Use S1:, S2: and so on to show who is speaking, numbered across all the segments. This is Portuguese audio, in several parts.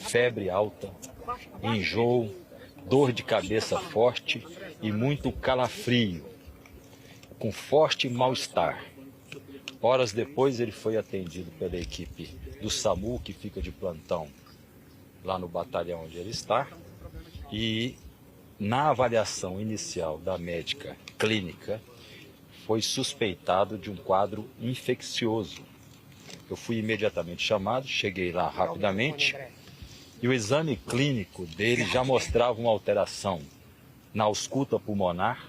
S1: febre alta, enjoo, dor de cabeça forte e muito calafrio, com forte mal-estar. Horas depois ele foi atendido pela equipe do SAMU, que fica de plantão lá no batalhão onde ele está, e na avaliação inicial da médica clínica foi suspeitado de um quadro infeccioso. Eu fui imediatamente chamado, cheguei lá rapidamente e o exame clínico dele já mostrava uma alteração na ausculta pulmonar,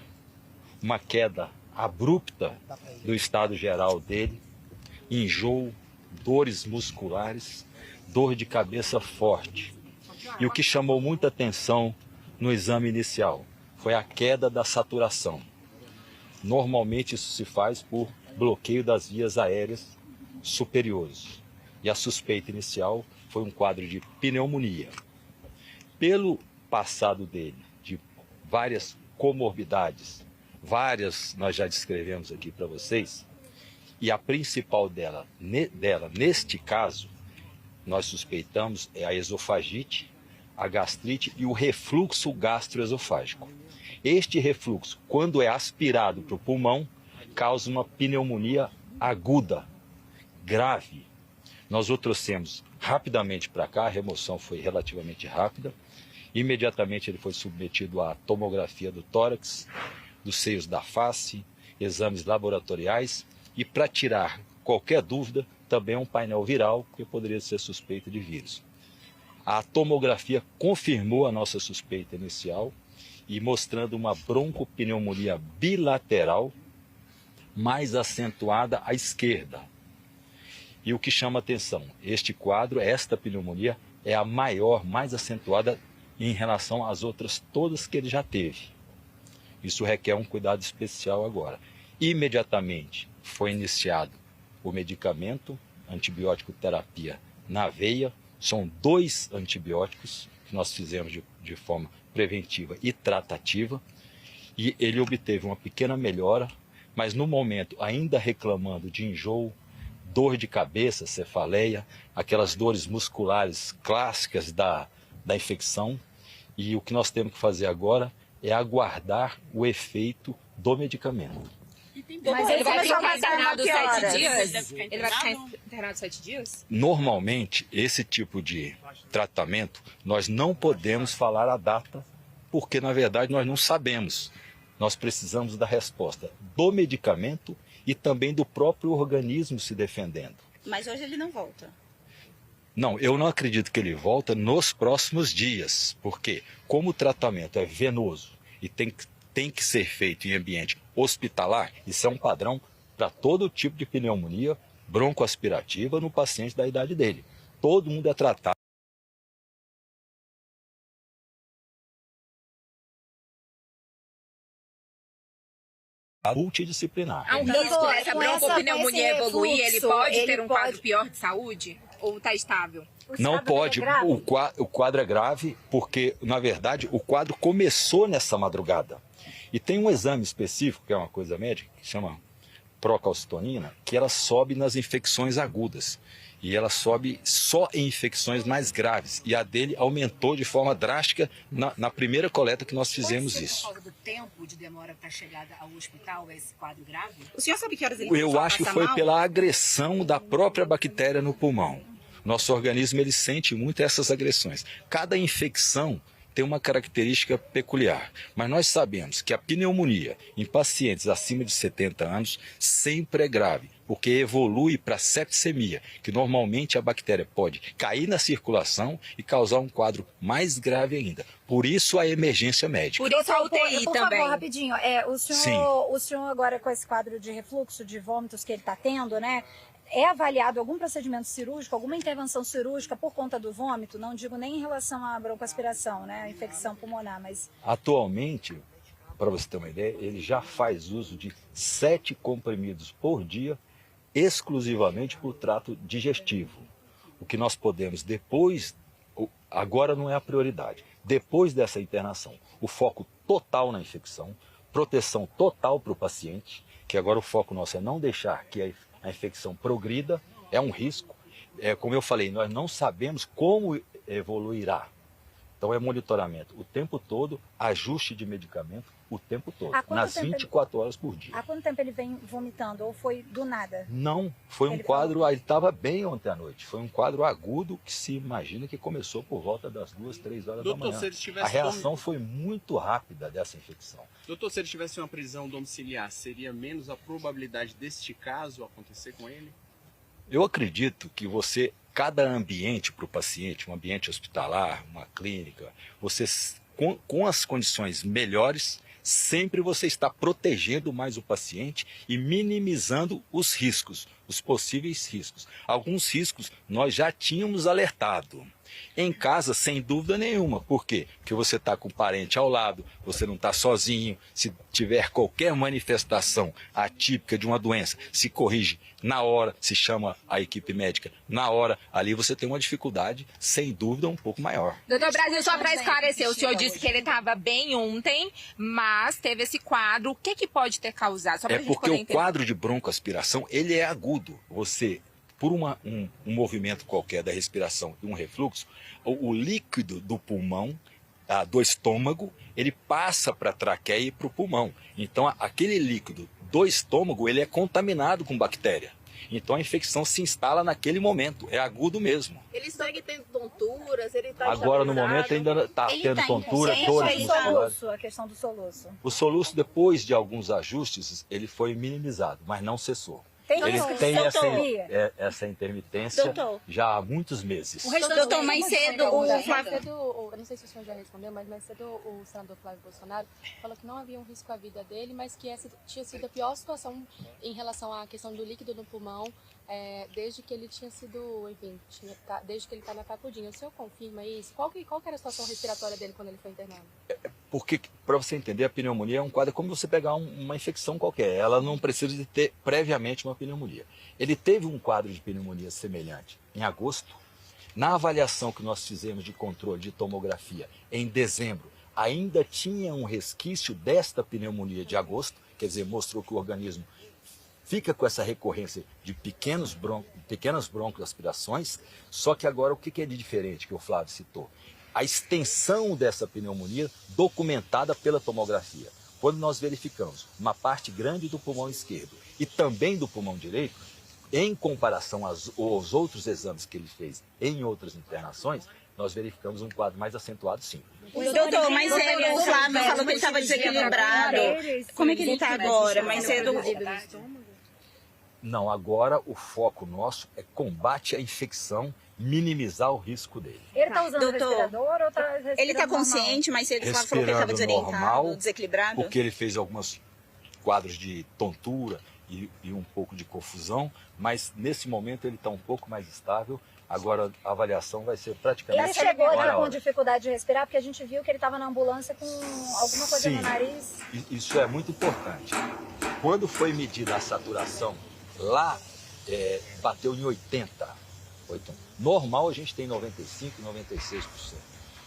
S1: uma queda abrupta do estado geral dele, enjoo, dores musculares, dor de cabeça forte. E o que chamou muita atenção no exame inicial foi a queda da saturação. Normalmente isso se faz por bloqueio das vias aéreas superiores. E a suspeita inicial foi um quadro de pneumonia. Pelo passado dele, de várias comorbidades, várias nós já descrevemos aqui para vocês, e a principal dela, neste caso, nós suspeitamos é a esofagite, a gastrite e o refluxo gastroesofágico. Este refluxo, quando é aspirado para o pulmão, causa uma pneumonia aguda, grave. Nós o trouxemos rapidamente para cá, a remoção foi relativamente rápida. Imediatamente ele foi submetido à tomografia do tórax, dos seios da face, exames laboratoriais e, para tirar qualquer dúvida, também um painel viral, que poderia ser suspeita de vírus. A tomografia confirmou a nossa suspeita inicial e mostrando uma broncopneumonia bilateral mais acentuada à esquerda. E o que chama atenção, este quadro, esta pneumonia, é a maior, mais acentuada em relação às outras todas que ele já teve. Isso requer um cuidado especial agora. Imediatamente foi iniciado o medicamento, antibiótico terapia na veia. São 2 antibióticos que nós fizemos de forma preventiva e tratativa. E ele obteve uma pequena melhora, mas no momento ainda reclamando de enjoo, dor de cabeça, cefaleia, aquelas dores musculares clássicas da infecção. E o que nós temos que fazer agora é aguardar o efeito do medicamento.
S2: Mas ele vai ficar internado 7 dias? Ele vai ficar internado 7 dias?
S1: Normalmente, esse tipo de tratamento, nós não podemos falar a data, porque na verdade nós não sabemos. Nós precisamos da resposta do medicamento e também do próprio organismo se defendendo.
S3: Mas hoje ele não volta?
S1: Não, eu não acredito que ele volta nos próximos dias, porque como o tratamento é venoso e tem que ser feito em ambiente hospitalar, isso é um padrão para todo tipo de pneumonia broncoaspirativa no paciente da idade dele. Todo mundo é tratado multidisciplinar.
S2: Há um risco dessa broncopneumonia evoluir, ele pode ter um quadro pior de saúde? Ou está estável?
S1: Não pode, o quadro é grave porque, na verdade, o quadro começou nessa madrugada. E tem um exame específico, que é uma coisa médica, que chama procalcitonina, que ela sobe nas infecções agudas. E ela sobe só em infecções mais graves. E a dele aumentou de forma drástica na primeira coleta que nós fizemos isso.
S3: Por causa do tempo de demora para chegada ao hospital, esse quadro grave?
S2: O senhor sabe que horas ele
S1: Eu acho que foi pela agressão da própria bactéria no pulmão. Nosso organismo ele sente muito essas agressões. Cada infecção tem uma característica peculiar, mas nós sabemos que a pneumonia em pacientes acima de 70 anos sempre é grave, porque evolui para septicemia, que normalmente a bactéria pode cair na circulação e causar um quadro mais grave ainda. Por isso a emergência médica.
S2: Por isso a UTI
S4: por
S2: também.
S4: favor, rapidinho, o senhor agora com esse quadro de refluxo, de vômitos que ele está tendo, né? É avaliado algum procedimento cirúrgico, alguma intervenção cirúrgica por conta do vômito? Não digo nem em relação à broncoaspiração, né, a infecção pulmonar, mas...
S1: Atualmente, para você ter uma ideia, ele já faz uso de 7 comprimidos por dia, exclusivamente para o trato digestivo. O que nós podemos depois, agora não é a prioridade, depois dessa internação, o foco total na infecção, proteção total para o paciente, que agora o foco nosso é não deixar que a infecção progrida, é um risco, como eu falei, nós não sabemos como evoluirá. Então é monitoramento o tempo todo, ajuste de medicamento o tempo todo, nas 24 horas por dia.
S4: Há quanto tempo ele vem vomitando? Ou foi do nada?
S1: Não, foi um quadro, ele estava bem ontem à noite. Foi um quadro agudo que se imagina que começou por volta das 2, 3 horas da manhã. A reação foi muito rápida dessa infecção.
S5: Doutor, se ele tivesse uma prisão domiciliar, seria menos a probabilidade deste caso acontecer com ele?
S1: Eu acredito que cada ambiente para o paciente, um ambiente hospitalar, uma clínica, você com as condições melhores, sempre você está protegendo mais o paciente e minimizando os riscos, os possíveis riscos. Alguns riscos nós já tínhamos alertado. Em casa, sem dúvida nenhuma. Por quê? Porque você está com o parente ao lado, você não está sozinho. Se tiver qualquer manifestação atípica de uma doença, se corrige na hora, se chama a equipe médica na hora. Ali você tem uma dificuldade, sem dúvida, um pouco maior.
S2: Doutor Brasil, só para esclarecer, o senhor disse que ele estava bem ontem, mas teve esse quadro. O que pode ter causado? Só pra gente
S1: porque
S2: poder
S1: o quadro de broncoaspiração, ele é agudo. Você, por um movimento qualquer da respiração e um refluxo, o líquido do pulmão, do estômago, ele passa para a traqueia e para o pulmão. Então, aquele líquido do estômago, ele é contaminado com bactéria. Então, a infecção se instala naquele momento, é agudo mesmo.
S6: Ele segue tendo tonturas, ele está
S1: agora, no momento, ainda está tendo tontura, dores musculares.
S4: A questão do soluço.
S1: O soluço, depois de alguns ajustes, ele foi minimizado, mas não cessou. Ele tem essa intermitência já há muitos meses.
S2: Doutor, mais cedo o Flávio...
S7: Eu não sei se o senhor já respondeu, mas mais cedo o senador Flávio Bolsonaro falou que não havia um risco à vida dele, mas que essa tinha sido a pior situação em relação à questão do líquido no pulmão, desde que ele tinha sido, enfim, desde que ele está na Capudinha. O senhor confirma isso? Qual que era a situação respiratória dele quando ele foi internado?
S1: Porque, para você entender, a pneumonia é um quadro como você pegar uma infecção qualquer. Ela não precisa de ter previamente uma pneumonia. Ele teve um quadro de pneumonia semelhante em agosto. Na avaliação que nós fizemos de controle de tomografia em dezembro, ainda tinha um resquício desta pneumonia de agosto, quer dizer, mostrou que o organismo fica com essa recorrência de pequenas broncoaspirações, só que agora o que é de diferente que o Flávio citou? A extensão dessa pneumonia documentada pela tomografia. Quando nós verificamos uma parte grande do pulmão esquerdo e também do pulmão direito, em comparação aos outros exames que ele fez em outras internações, nós verificamos um quadro mais acentuado, sim.
S2: Doutor, mais cedo o Flávio falou que ele estava desequilibrado. Como é que ele está agora? Mais cedo...
S1: Não, agora o foco nosso é combate à infecção, minimizar o risco dele.
S4: Ele está usando respirador ou está respirando
S2: Ele está consciente, mas ele falou que ele estava desorientado,
S1: normal,
S2: desequilibrado?
S1: Porque ele fez alguns quadros de tontura e um pouco de confusão, mas nesse momento ele está um pouco mais estável. Agora a avaliação vai ser praticamente...
S4: Ele chegou aqui com dificuldade de respirar, porque a gente viu que ele estava na ambulância com alguma coisa no nariz.
S1: Isso é muito importante. Quando foi medida a saturação, lá bateu em 80. Normal a gente tem 95%, 96%.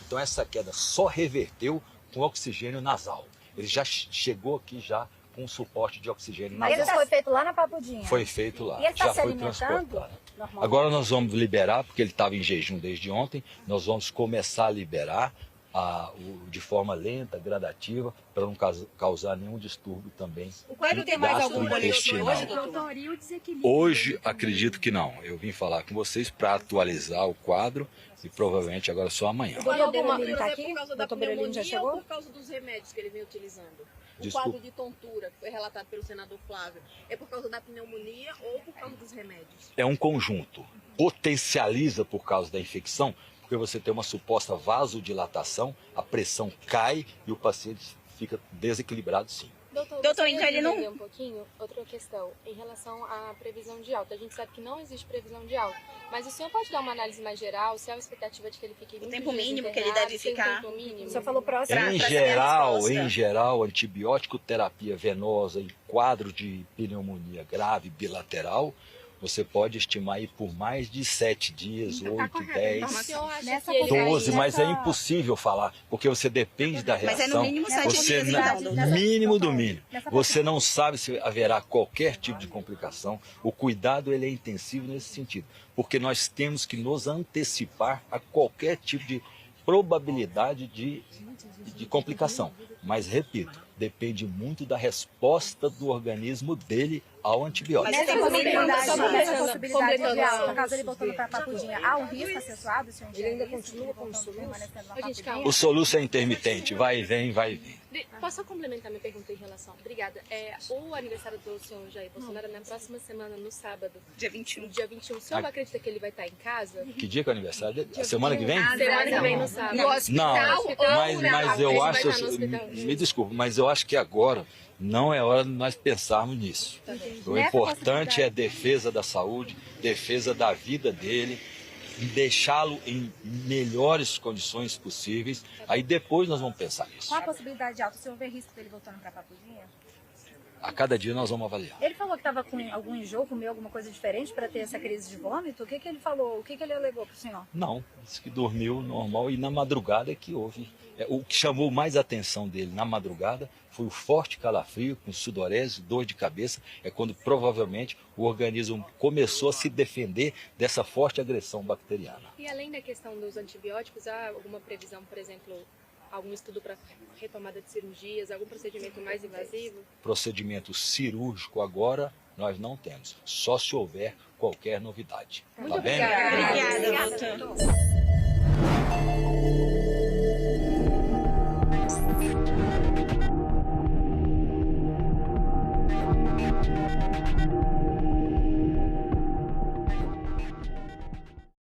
S1: Então essa queda só reverteu com oxigênio nasal. Ele já chegou aqui já com suporte de oxigênio nasal.
S4: Mas isso foi feito lá na Papudinha?
S1: Foi feito lá.
S4: E ele
S1: já foi transportado. Agora nós vamos liberar, porque ele estava em jejum desde ontem, nós vamos começar a liberar de forma lenta, gradativa, para não causar nenhum distúrbio também.
S2: O quadro tem mais algum boletim hoje,
S1: doutor? Hoje, acredito que não. Eu vim falar com vocês para atualizar o quadro e provavelmente agora só amanhã.
S6: O doutor Berolino está aqui? O doutor Berolino já chegou? Ou por causa dos remédios que ele vem utilizando? O quadro de tontura, que foi relatado pelo senador Flávio, é por causa da pneumonia ou por causa dos remédios?
S1: É um conjunto. Potencializa por causa da infecção, porque você tem uma suposta vasodilatação, a pressão cai e o paciente fica desequilibrado, sim.
S7: Doutor, então ele não... um pouquinho, outra questão, em relação à previsão de alta. A gente sabe que não existe previsão de alta, mas o senhor pode dar uma análise mais geral, se há uma expectativa de que ele fique 20
S2: o tempo
S7: dias
S2: mínimo que ele deve ficar?
S7: O
S4: senhor falou próximo.
S1: Em geral, antibiótico terapia venosa em quadro de pneumonia grave bilateral, você pode estimar aí por mais de 7 dias, 8, 10,
S7: O senhor acha
S4: Nessa
S7: que ele vai-
S1: 12, mas é impossível falar, porque você depende da
S8: Mas é
S1: reação.
S8: no mínimo 7
S1: Você
S8: dias, então.
S1: mínimo do mínimo. Você não sabe se haverá qualquer tipo de complicação. O cuidado ele é intensivo nesse sentido, porque nós temos que nos antecipar a qualquer tipo de probabilidade de complicação. Mas, repito, depende muito da resposta do organismo dele ao antibiótico.
S8: Mas
S4: Nessa possibilidade
S6: completando
S4: de
S6: a-
S4: no caso ele voltando para a papudinha, há um risco acentuado se um dia
S3: Ele ainda
S4: isso,
S3: continua
S4: ele
S3: com
S4: voltando,
S3: soluço?
S4: permanecendo na
S7: Gente,
S4: papudinha?
S7: calma.
S1: O soluço é intermitente, vai e vem, vai e vem.
S7: Posso só complementar minha pergunta em relação? Obrigada. O aniversário do senhor Jair Bolsonaro é na próxima semana, no sábado,
S8: Dia 21.
S7: dia 21. O senhor acredita que ele vai estar em casa?
S1: Que dia que é o aniversário dele? A semana que vem?
S7: Semana que vem, no sábado.
S2: No hospital?
S1: Não, mas eu
S7: Ele vai
S1: acho,
S7: estar no hospital.
S1: me desculpe, mas eu acho que agora não é hora de nós pensarmos nisso. O importante é a defesa da saúde, defesa da vida dele, deixá-lo em melhores condições possíveis, aí depois nós vamos pensar nisso.
S4: Qual a possibilidade alta? O senhor vê risco dele voltando para a papudinha?
S1: A cada dia nós vamos avaliar.
S4: Ele falou que estava com algum enjoo, comeu alguma coisa diferente para ter essa crise de vômito? O que ele falou? O que ele alegou para o senhor?
S1: Não, disse que dormiu normal e na madrugada é que houve. O que chamou mais a atenção dele na madrugada foi o forte calafrio, com sudorese, dor de cabeça, é quando provavelmente o organismo começou a se defender dessa forte agressão bacteriana.
S7: E além da questão dos antibióticos, há alguma previsão, por exemplo, algum estudo para retomada de cirurgias, algum procedimento mais invasivo?
S1: Procedimento cirúrgico agora nós não temos, só se houver qualquer novidade. Tá bem?
S8: Obrigada, doutor.